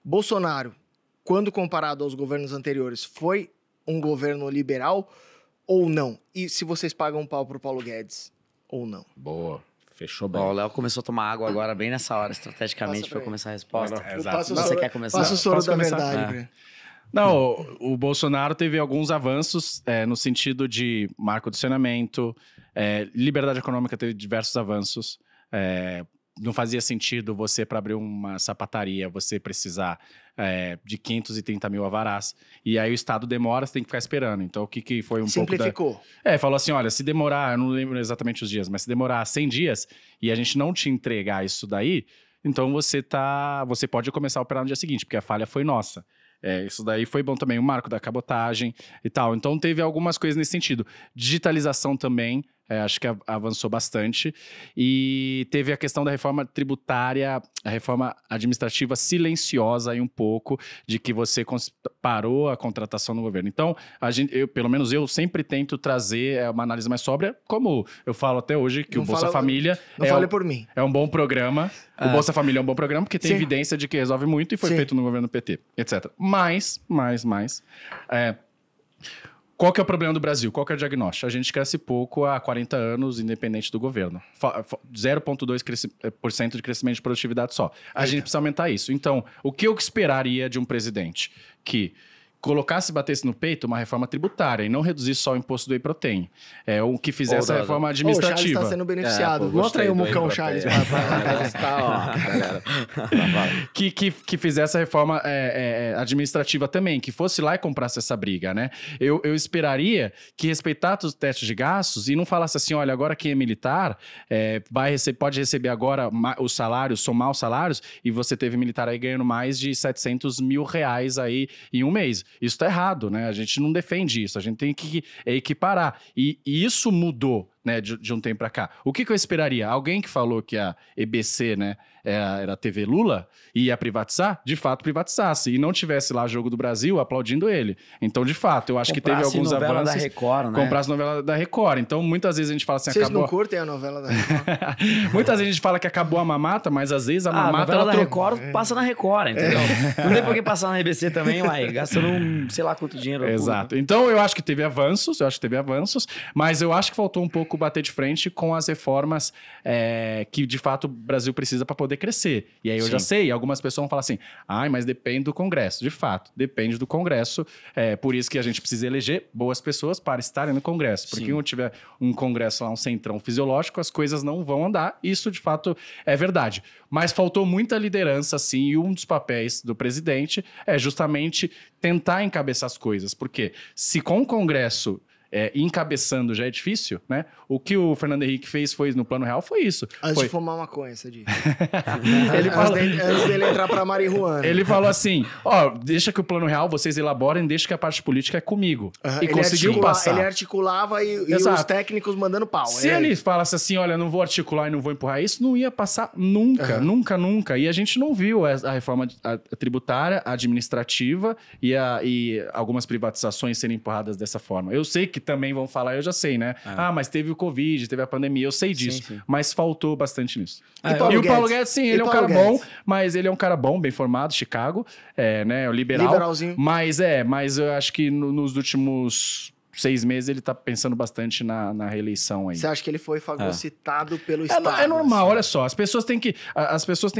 Bolsonaro, quando comparado aos governos anteriores, foi um governo liberal ou não? E se vocês pagam um pau pro Paulo Guedes ou não? Boa. Fechou bem. Ó, o Léo começou a tomar água agora, bem nessa hora, estrategicamente, Passa pra pra começar a resposta. Exato. Você quer começar? Passa o soro Posso da começar? verdade. Né? Não, o Bolsonaro teve alguns avanços no sentido de marco do saneamento, liberdade econômica teve diversos avanços. Não fazia sentido você, para abrir uma sapataria, você precisar de 530 mil alvarás. E aí o Estado demora, você tem que ficar esperando. Então, o que foi Simplificou. Falou assim, olha, se demorar, eu não lembro exatamente os dias, mas se demorar 100 dias e a gente não te entregar isso daí, então você pode começar a operar no dia seguinte, porque a falha foi nossa. Isso daí foi bom também, o marco da cabotagem e tal. Então, teve algumas coisas nesse sentido. Digitalização também, acho que avançou bastante. E teve a questão da reforma tributária, a reforma administrativa silenciosa aí um pouco, de que você parou a contratação no governo. Então, pelo menos eu sempre tento trazer uma análise mais sóbria, como eu falo até hoje, que o Bolsa Família... Não fale por mim. É um bom programa. O Bolsa Família é um bom programa, porque tem evidência de que resolve muito e foi feito no governo PT, etc. Mas... Qual que é o problema do Brasil? Qual que é o diagnóstico? A gente cresce pouco há 40 anos, independente do governo. 0,2% de crescimento de produtividade só. A gente precisa aumentar isso. Então, o que eu esperaria de um presidente? Que colocasse e batesse no peito uma reforma tributária e não reduzisse só o imposto do whey protein. O que fizesse a reforma administrativa. O Charles está sendo beneficiado. Mostra aí o mucão, Charles. Que fizesse a reforma administrativa também, que fosse lá e comprasse essa briga, né? Eu esperaria que respeitasse os testes de gastos e não falasse assim, olha, agora quem é militar pode receber agora os salários, somar os salários, e você teve militar aí ganhando mais de 700 mil reais aí em um mês. Isso tá errado, né? A gente não defende isso, a gente tem que equiparar. E isso mudou, né, de um tempo para cá. O que eu esperaria? Alguém que falou que a EBC, né, era a TV Lula, ia privatizar, de fato privatizasse. E não tivesse lá Jogo do Brasil aplaudindo ele. Então, de fato, eu acho que teve alguns avanços. Novela da Record, né? Comprasse novela da Record. Então, muitas vezes a gente fala assim, Vocês não curtem a novela da Record? Muitas vezes a gente fala que acabou a mamata, mas às vezes a mamata... A novela da Record passa na Record, entendeu? Não tem por que passar na EBC também, gastando sei lá quanto dinheiro. Exato. Então, eu acho que teve avanços, mas eu acho que faltou um pouco bater de frente com as reformas que, de fato, o Brasil precisa para poder crescer. E aí eu já sei, algumas pessoas vão falar assim, mas depende do Congresso. De fato, depende do Congresso. Por isso que a gente precisa eleger boas pessoas para estarem no Congresso. Porque quando tiver um Congresso lá, um centrão fisiológico, as coisas não vão andar. Isso, de fato, é verdade. Mas faltou muita liderança, sim, e um dos papéis do presidente é justamente tentar encabeçar as coisas. Porque se com o Congresso encabeçando já é difícil, né? O que o Fernando Henrique fez no Plano Real foi isso. Antes de fumar maconha, você disse. Antes dele entrar pra marihuana. Ele falou assim, deixa que o Plano Real vocês elaborem, deixa que a parte política é comigo. E conseguiu passar. Ele articulava e os técnicos mandando pau. Se ele falasse assim, olha, não vou articular e não vou empurrar isso, não ia passar nunca, nunca. E a gente não viu a reforma tributária, administrativa e algumas privatizações serem empurradas dessa forma. Eu sei que também vão falar, eu já sei, né? Mas teve o Covid, teve a pandemia, eu sei disso. Sim. Mas faltou bastante nisso. E o Paulo Guedes, sim, ele é um cara bom, mas ele é um cara bom, bem formado, Chicago, né? O liberalzinho. Mas eu acho que nos últimos 6 meses ele tá pensando bastante na reeleição aí. Você acha que ele foi fagocitado pelo Estado? É normal, assim. Olha só, as pessoas têm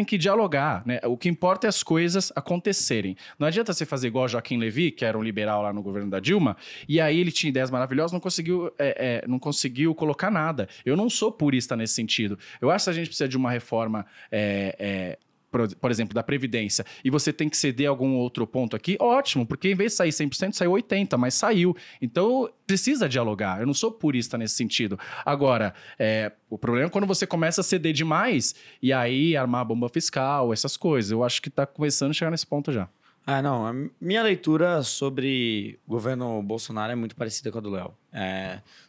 que dialogar, né? O que importa é as coisas acontecerem. Não adianta você fazer igual Joaquim Levy, que era um liberal lá no governo da Dilma, e aí ele tinha ideias maravilhosas, não conseguiu colocar nada. Eu não sou purista nesse sentido. Eu acho que a gente precisa de uma reforma... por exemplo, da Previdência, e você tem que ceder algum outro ponto aqui, ótimo, porque em vez de sair 100%, saiu 80%, mas saiu. Então, precisa dialogar. Eu não sou purista nesse sentido. Agora, o problema é quando você começa a ceder demais, e aí armar a bomba fiscal, essas coisas. Eu acho que está começando a chegar nesse ponto já. Não. A minha leitura sobre o governo Bolsonaro é muito parecida com a do Léo.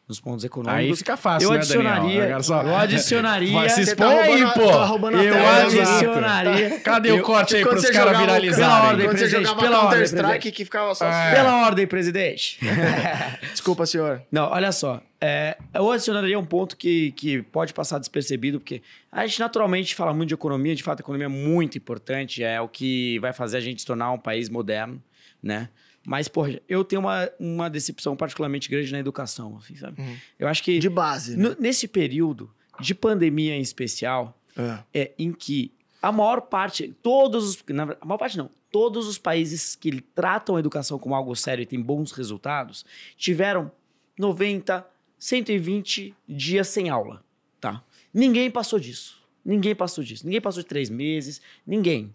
nos pontos econômicos. Aí fica fácil, eu né, adicionaria, Daniel? Eu adicionaria... Vai se Você expor aí, pô. tá roubando a Eu tela, adicionaria... Cadê o corte aí Quando pros você caras jogava o- viralizarem? Pela ordem, Quando você presidente, jogava pela ordem, Counter-Strike presidente. que ficava só... Pela ordem, presidente. Desculpa, senhor. Não, olha só. Eu adicionaria um ponto que pode passar despercebido, porque a gente naturalmente fala muito de economia, de fato a economia é muito importante, é o que vai fazer a gente se tornar um país moderno, né? Mas, porra, eu tenho uma decepção particularmente grande na educação, assim, sabe? Eu acho que... De base, né? Nesse período de pandemia em especial, em que a maior parte, a maior parte não, todos os países que tratam a educação como algo sério e têm bons resultados, tiveram 90, 120 dias sem aula, tá? Ninguém passou disso. Ninguém passou de 3 meses, ninguém.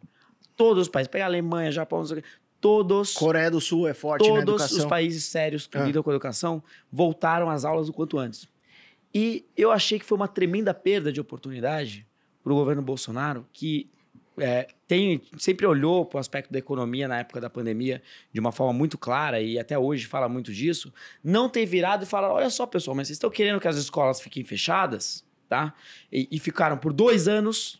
Todos os países, pega a Alemanha, Japão, não sei o quê, todos... Coreia do Sul é forte na educação. Todos os países sérios que lidam com a educação voltaram às aulas o quanto antes. E eu achei que foi uma tremenda perda de oportunidade para o governo Bolsonaro, que sempre olhou para o aspecto da economia na época da pandemia de uma forma muito clara e até hoje fala muito disso, não ter virado e falar, olha só, pessoal, mas vocês estão querendo que as escolas fiquem fechadas, tá? E ficaram por 2 anos.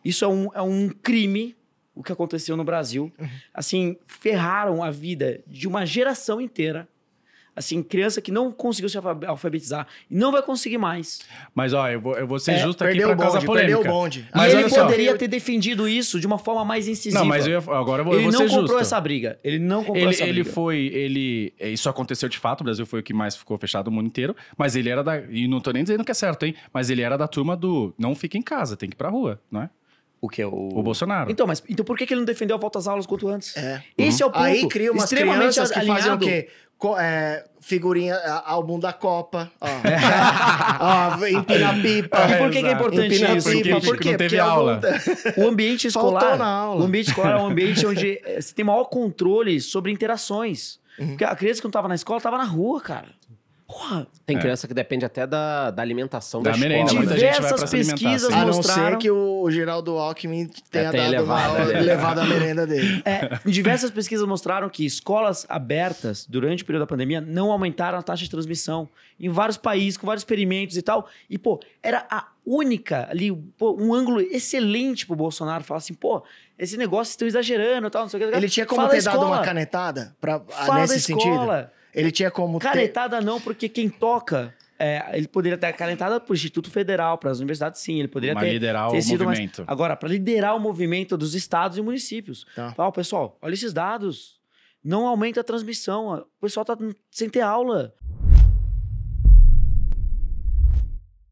Isso é um crime, o que aconteceu no Brasil. Assim, ferraram a vida de uma geração inteira. Assim, criança que não conseguiu se alfabetizar e não vai conseguir mais. Mas, ó, eu vou ser justo aqui Perdeu pra o causa bonde, polêmica. perdeu o bonde. Mas e olha ele só. poderia ter defendido isso de uma forma mais incisiva. Não, mas agora eu vou Ele ser não justo. comprou essa briga. Ele não comprou essa briga. Isso aconteceu de fato, o Brasil foi o que mais ficou fechado o mundo inteiro, mas ele era e não tô nem dizendo que é certo, hein? Mas ele era da turma do não fica em casa, tem que ir pra rua, não é? O quê? O Bolsonaro. Então por que ele não defendeu a volta às aulas quanto antes? É. Esse é o ponto. Aí cria umas extremamente crianças que fazem o alinhado. quê? Figurinha, álbum da Copa, ó, empina pipa. E por que é importante Empina isso? pipa, Porque por quê? não teve Porque aula. O ambiente Faltou escolar, na aula. o ambiente escolar é um ambiente onde você tem maior controle sobre interações. Porque a criança que não estava na escola estava na rua, cara. Porra. Tem criança que depende até da alimentação da Da escola. merenda, né? muita gente vai pra Diversas se alimentar, pesquisas assim. A não mostraram- ser que o Geraldo Alckmin tenha tenha dado levado, levado a merenda dele. Diversas pesquisas mostraram que escolas abertas durante o período da pandemia não aumentaram a taxa de transmissão. Em vários países, com vários experimentos e tal. E, pô, era a única ali, um ângulo excelente pro Bolsonaro falar assim, pô, esse negócio vocês estão exagerando e tal, não sei o que. Ele tinha como Fala da ter dado escola. uma canetada Fala nesse da sentido? escola. Ele tinha como ter... Canetada não, porque quem toca... ele poderia ter canetada pro Instituto Federal, para as universidades, sim. Ele poderia Mas liderar o sido movimento. Agora, para liderar o movimento dos estados e municípios. Tá. Fala, pessoal, olha esses dados. Não aumenta a transmissão. O pessoal tá sem ter aula.